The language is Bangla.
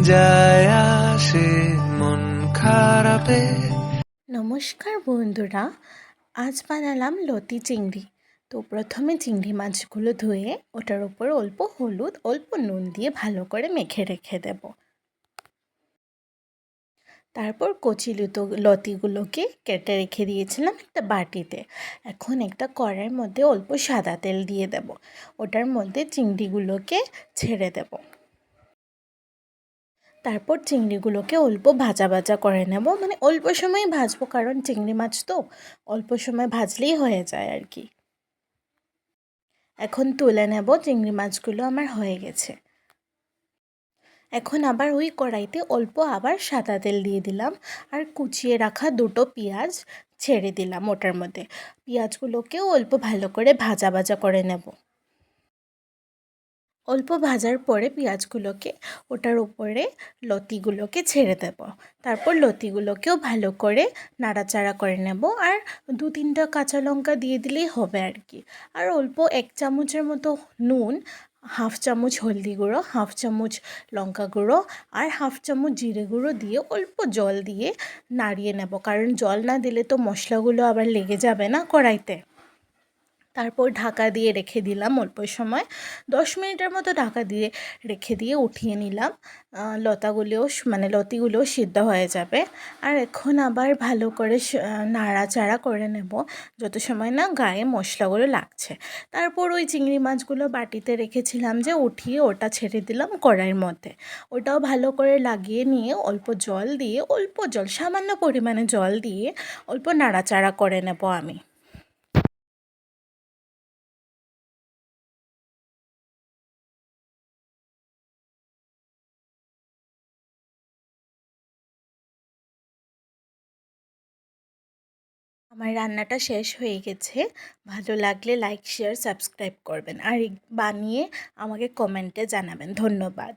যায় আসে মন খারাপে। নমস্কার বন্ধুরা, আজ বানালাম লতি চিংড়ি। তো প্রথমে চিংড়ি মাছগুলো ধুয়ে ওটার উপর অল্প হলুদ অল্প নুন দিয়ে ভালো করে মেখে রেখে দেব। তারপর কচি লতিগুলোকে কেটে রেখে দিয়েছিলাম একটা বাটিতে। এখন একটা কড়াইয়ের মধ্যে অল্প সাদা তেল দিয়ে দেব। ওটার মধ্যে চিংড়িগুলোকে ছেড়ে দেব। তারপর চিংড়িগুলোকে অল্প ভাজা ভাজা করে নেব, মানে অল্প সময় ভাজবো, কারণ চিংড়ি মাছ তো অল্প সময় ভাজলেই হয়ে যায় আর কি। এখন তুলে নেব, চিংড়ি মাছগুলো আমার হয়ে গেছে। এখন আবার ওই কড়াইতে অল্প আবার সাদা তেল দিয়ে দিলাম, আর কুচিয়ে রাখা দুটো পেঁয়াজ ছেড়ে দিলাম ওটার মধ্যে। পেঁয়াজগুলোকেও অল্প ভালো করে ভাজা ভাজা করে নেব। অল্প ভাজার পরে পেঁয়াজগুলোকে ওটার উপরে লতিগুলোকে ছেড়ে দেব। তারপর লতিগুলোকেও ভালো করে নাড়াচাড়া করে নেব, আর 2-3টা কাঁচা লঙ্কা দিয়ে দিলেই হবে আর কি। আর অল্প 1 চামচের মতো নুন, 1/2 চামচ হলদি গুঁড়ো, 1/2 চামচ লঙ্কা গুঁড়ো আর 1/2 চামচ জিরে গুঁড়ো দিয়ে অল্প জল দিয়ে নাড়িয়ে নেব, কারণ জল না দিলে তো মশলাগুলো আবার লেগে যাবে না কড়াইতে। তারপর ঢাকা দিয়ে রেখে দিলাম অল্প সময়, 10 মিনিটের মতো ঢাকা দিয়ে রেখে দিয়ে উঠিয়ে নিলাম। লতিগুলোও সিদ্ধ হয়ে যাবে। আর এখন আবার ভালো করে নাড়াচাড়া করে নেব যত সময় না গায়ে মশলাগুলো লাগছে। তারপর ওই চিংড়ি মাছগুলো বাটিতে রেখেছিলাম যে উঠিয়ে ওটা ছেড়ে দিলাম কড়াইয়ের মধ্যে। ওটাও ভালো করে লাগিয়ে নিয়ে অল্প জল সামান্য পরিমাণে জল দিয়ে অল্প নাড়াচাড়া করে নেব আমি। আমার রান্নাটা শেষ হয়ে গেছে। ভালো লাগলে লাইক শেয়ার সাবস্ক্রাইব করবেন, আর বানিয়ে আমাকে কমেন্টে জানাবেন। ধন্যবাদ।